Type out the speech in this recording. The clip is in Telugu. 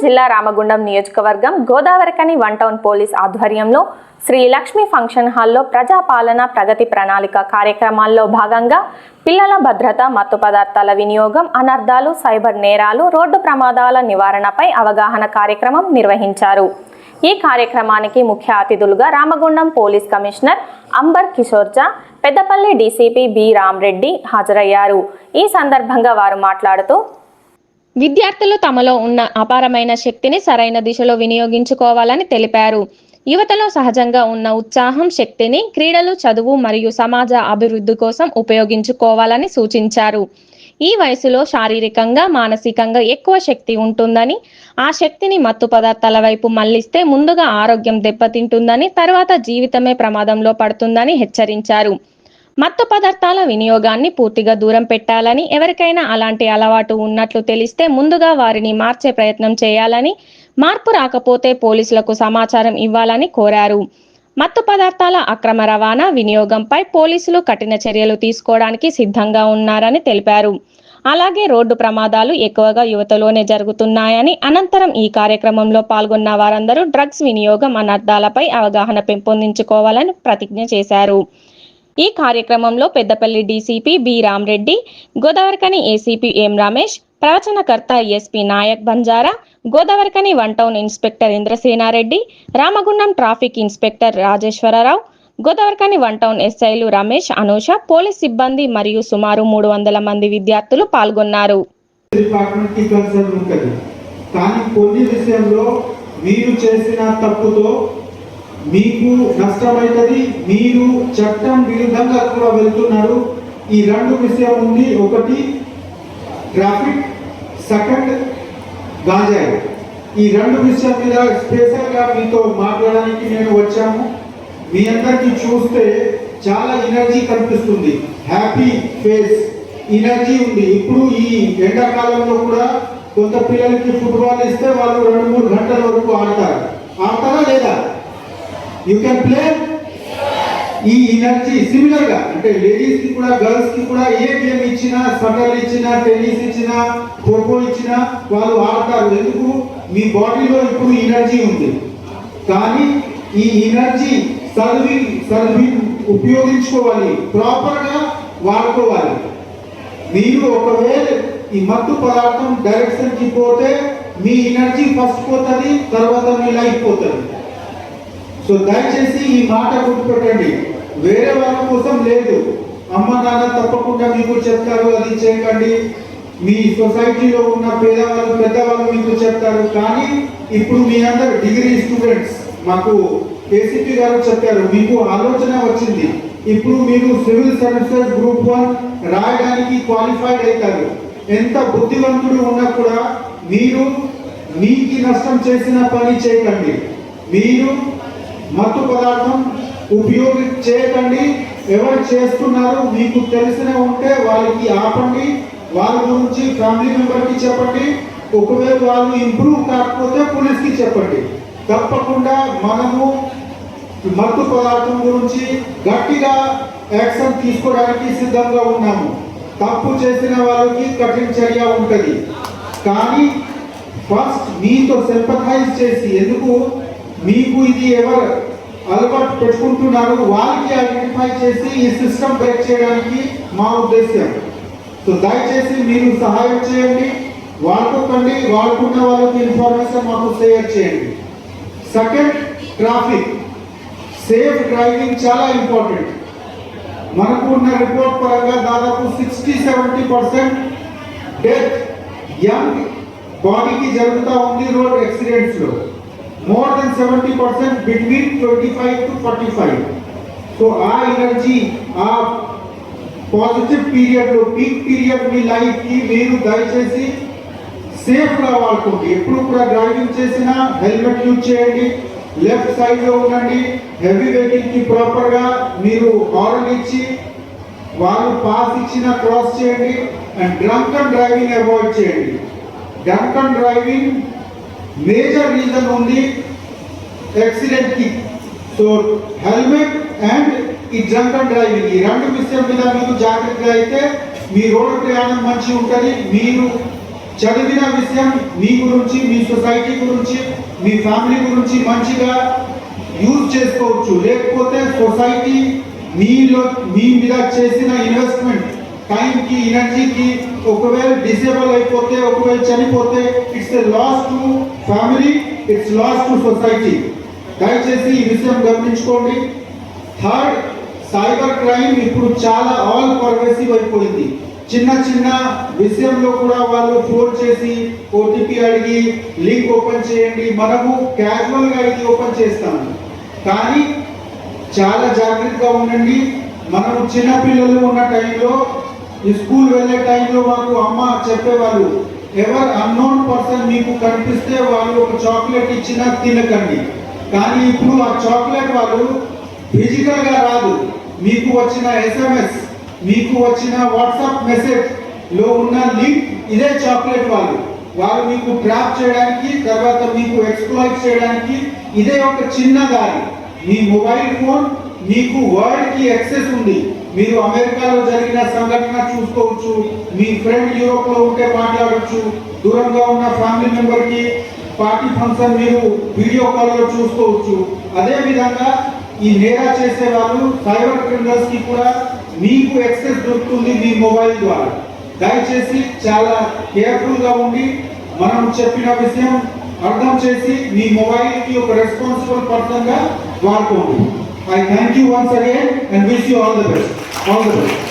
జిల్లా రామగుండం నియోజకవర్గం గోదావరికని వన్ టౌన్ పోలీస్ ఆధ్వర్యంలో శ్రీ లక్ష్మీ ఫంక్షన్ హాల్లో ప్రజాపాలన ప్రగతి ప్రణాళిక కార్యక్రమాల్లో భాగంగా పిల్లల భద్రత, మత్తు పదార్థాల వినియోగం, అనర్థాలు, సైబర్ నేరాలు, రోడ్డు ప్రమాదాల నివారణపై అవగాహన కార్యక్రమం నిర్వహించారు. ఈ కార్యక్రమానికి ముఖ్య అతిథులుగా Ramagundam police commissioner amber కిషోర్జా, Peddapalli DCP B Rama Reddy హాజరయ్యారు. ఈ సందర్భంగా వారు మాట్లాడుతూ విద్యార్థులు తమలో ఉన్న అపారమైన శక్తిని సరైన దిశలో వినియోగించుకోవాలని తెలిపారు. యువతలో సహజంగా ఉన్న ఉత్సాహం, శక్తిని క్రీడలు, చదువు మరియు సమాజ అభివృద్ధి కోసం ఉపయోగించుకోవాలని సూచించారు. ఈ వయసులో శారీరకంగా, మానసికంగా ఎక్కువ శక్తి ఉంటుందని, ఆ శక్తిని మత్తు పదార్థాల వైపు మళ్లిస్తే ముందుగా ఆరోగ్యం దెబ్బతింటుందని, తర్వాత జీవితమే ప్రమాదంలో పడుతుందని హెచ్చరించారు. మత్తు పదార్థాల వినియోగాన్ని పూర్తిగా దూరం పెట్టాలని, ఎవరికైనా అలాంటి అలవాటు ఉన్నట్లు తెలిస్తే ముందుగా వారిని మార్చే ప్రయత్నం చేయాలని, మార్పు రాకపోతే పోలీసులకు సమాచారం ఇవ్వాలని కోరారు. మత్తు పదార్థాల అక్రమ రవాణా, వినియోగంపై పోలీసులు కఠిన చర్యలు తీసుకోవడానికి సిద్ధంగా ఉన్నారని తెలిపారు. అలాగే రోడ్డు ప్రమాదాలు ఎక్కువగా యువతలోనే జరుగుతున్నాయని, అనంతరం ఈ కార్యక్రమంలో పాల్గొన్న వారందరూ డ్రగ్స్ వినియోగం, అనర్థాలపై అవగాహన పెంపొందించుకోవాలని ప్రతిజ్ఞ చేశారు. ఈ కార్యక్రమంలో Peddapalli DCP B Rama Reddy, Godavarikhani ACP ఎం Ramesh, ప్రవచనకర్త SP Naik Banjara, Godavarikhani one town inspector Indrasena Reddy, Ramagundam traffic inspector Rajeswara Rao, Godavarikhani one town ఎస్ఐలు రమేష్, అనూష, పోలీస్ సిబ్బంది మరియు సుమారు 300 మంది విద్యార్థులు పాల్గొన్నారు. మీకు నష్టమైనది, మీరు చట్టం విరుద్ధంగా కూడా వెళ్తున్నారు. ఈ రెండు విషయం ఉంది. ఒకటి ట్రాఫిక్, సెకండ్ గాంజాయి. ఈ రెండు విషయం మీద స్పెషల్గా మీతో మాట్లాడడానికి నేను వచ్చాము. మీ అందరికీ చూస్తే చాలా ఎనర్జీ కనిపిస్తుంది, హ్యాపీ ఫేస్, ఎనర్జీ ఉంది. ఇప్పుడు ఈ ఎండాకాలంలో కూడా కొంత పిల్లలకి ఫుట్బాల్ ఇస్తే వాళ్ళు 2-3 గంటల వరకు ఆడతారా లేదా? You can play. ఈ ఎనర్జీ సిమిలర్ గా అంటే లేడీస్ కి కూడా, గర్ల్స్ కి కూడా ఏ గేమ్ ఇచ్చినా, షటిల్ ఇచ్చినా, టెన్నిస్ ఇచ్చినా, ఖోఖో ఇచ్చినా వాళ్ళు ఆడతారు. ఎందుకు? మీ బాడీలో ఇప్పుడు ఎనర్జీ ఉంది. కానీ ఈ ఎనర్జీ సర్వింగ్ ఉపయోగించుకోవాలి, ప్రాపర్ గా వాడుకోవాలి. మీరు ఒకవేళ ఈ మత్తు పదార్థం డైరెక్షన్ కి పోతే మీ ఎనర్జీ ఫస్ట్ పోతుంది, తర్వాత మీ లైఫ్ పోతుంది. సో దయచేసి ఈ మాట గుర్తుపెట్టండి. వేరే వాళ్ళ కోసం లేదు. అమ్మ నాన్న తప్పకుండా మీకు చెప్తారు, అది చేయకండి. మీ సొసైటీలో ఉన్న పేదవాళ్ళు, పెద్దవాళ్ళు మీకు చెప్తారు. కానీ ఇప్పుడు మీ అందరు డిగ్రీ స్టూడెంట్స్, మాకు ఏసీపీ గారు చెప్పారు, మీకు ఆలోచన వచ్చింది. ఇప్పుడు మీరు సివిల్ సర్వీసెస్ గ్రూప్ 1 రాయడానికి క్వాలిఫైడ్ అవుతారు. ఎంత బుద్ధివంతుడు ఉన్నా కూడా మీరు మీకు నష్టం చేసిన పని చేయకండి. మీరు మత్తు పదార్థం ఉపయోగించకండి. ఎవరు చేస్తున్నారు మీకు తెలిసిన ఉంటే వాళ్ళకి ఆపండి, వాళ్ళ గురించి ఫ్యామిలీ మెంబర్కి చెప్పండి. ఒకవేళ వాళ్ళు ఇంప్రూవ్ కాకపోతే పోలీస్కి చెప్పండి. తప్పకుండా మనము మత్తు పదార్థం గురించి గట్టిగా యాక్షన్ తీసుకోవడానికి సిద్ధంగా ఉన్నాము. తప్పు చేసిన వాళ్ళకి కఠిన చర్య ఉంటుంది. కానీ ఫస్ట్ మీతో సింపథైజ్ చేసి, ఎందుకు మీకు ఇది ఎవరు అలవాటు పెట్టుకుంటున్నారు వాళ్ళకి ఐడెంటిఫై చేసి ఈ సిస్టమ్ బ్రేక్ చేయడానికి మా ఉద్దేశం. సో దయచేసి మీరు సహాయం చేయండి, వాడుకోకండి, వాడుకున్న వాళ్ళకి ఇన్ఫర్మేషన్ మాకు షేర్ చేయండి. సెకండ్, ట్రాఫిక్ సేఫ్ డ్రైవింగ్ చాలా ఇంపార్టెంట్. మనకు ఉన్న రిపోర్ట్ పరంగా దాదాపు 60-70% డెత్ యంగ్ బాడీకి జరుగుతూ ఉంది రోడ్ యాక్సిడెంట్స్లో. More than 70% between 25 to 45. So ఆ ఎనర్జీ, ఆ పాజిటివ్ పీరియడ్ లో, పీక్ పీరియడ్ మీ లైఫ్ కి మీరు దయచేసి సేఫ్ గా వాడుకోండి. ఎప్పుడు కూడా డ్రైవింగ్ చేసినా హెల్మెట్ యూజ్ చేయండి, లెఫ్ట్ సైడ్ లో ఉండండి. హెవీ వెహికల్ కి ప్రాపర్ గా మీరు హార్న్ ఇచ్చి వాళ్ళు పాస్ ఇచ్చినా క్రాస్ చేయండి. And drunk and driving avoid చేయండి. Drunk and driving major reason ఉంది యాక్సిడెంట్ కి. సో హెల్మెట్ అండ్ ఈ డ్రంక్ అండ్ డ్రైవింగ్, ఈ రెండు విషయం మీద మీకు జాగ్రత్తగా అయితే మీ రోడ్డు ప్రయాణం మంచి ఉంటుంది. మీరు చదివిన విషయం మీ గురించి, మీ సొసైటీ గురించి, మీ ఫ్యామిలీ గురించి మంచిగా యూజ్ చేసుకోవచ్చు. లేకపోతే సొసైటీ మీ మీద చేసిన ఇన్వెస్ట్మెంట్ టైంకి, ఎనర్జీకి ఒకవేళ డిసేబుల్ అయిపోతే, ఒకవేళ చనిపోతే it's a loss to family, it's loss to society. దయచేసి ఈ విషయం గమనించుకోండి. థర్డ్, సైబర్ క్రైమ్ ఇప్పుడు చాలా ఆల్ పర్వేసివ్ అయిపోయింది. చిన్న చిన్న విషయంలో కూడా వాళ్ళు ఫోన్ చేసి ఓటీపీ అడిగి లింక్ ఓపెన్ చేయండి, మనము క్యాజువల్గా ఇది ఓపెన్ చేస్తాము. కానీ చాలా జాగ్రత్తగా ఉండండి. మనం చిన్నపిల్లలు ఉన్న టైంలో, ఈ స్కూల్ వెళ్ళే టైంలో మాకు అమ్మ చెప్పేవాళ్ళు, ఎవరు అన్నోన్ పర్సన్ మీకు కనిపిస్తే వాళ్ళు ఒక చాక్లెట్ ఇచ్చినా తినకండి. కానీ ఇప్పుడు ఆ చాక్లెట్ వాళ్ళు ఫిజికల్గా రాదు, మీకు వచ్చిన SMS, మీకు వచ్చిన వాట్సాప్ మెసేజ్ లో ఉన్న లింక్ ఇదే చాక్లెట్ వాళ్ళు మీకు ట్రాప్ చేయడానికి, తర్వాత మీకు ఎక్స్ప్లాయిట్ చేయడానికి ఇదే ఒక చిన్న దారి. మీ మొబైల్ ఫోన్ మీకు వరల్డ్ కి యాక్సెస్ ఉంది. మీరు అమెరికాలో జరిగిన సంఘటన చూసుకోవచ్చు, మీ ఫ్రెండ్ యూరోప్ లో ఉంటే మాట్లాడవచ్చు, దూరంగా ఉన్న ఫ్యామిలీ మెంబర్ కి పార్టీ ఫంక్షన్ మీరు వీడియో కాల్లో చూసుకోవచ్చు. అదే విధంగా ఈ నేరా చేసే వాళ్ళు, సైబర్ క్రిమినల్స్ కి కూడా మీకు యాక్సెస్ దొరుకుతుంది మీ మొబైల్ ద్వారా. దయచేసి చాలా కేర్ఫుల్ గా ఉండి మనం చెప్పిన విషయం అర్థం చేసి మీ మొబైల్ కి ఒక రెస్పాన్సిబుల్ పర్సన్ గా వాడుకోండి. I thank you once again and wish you all the best. All the best.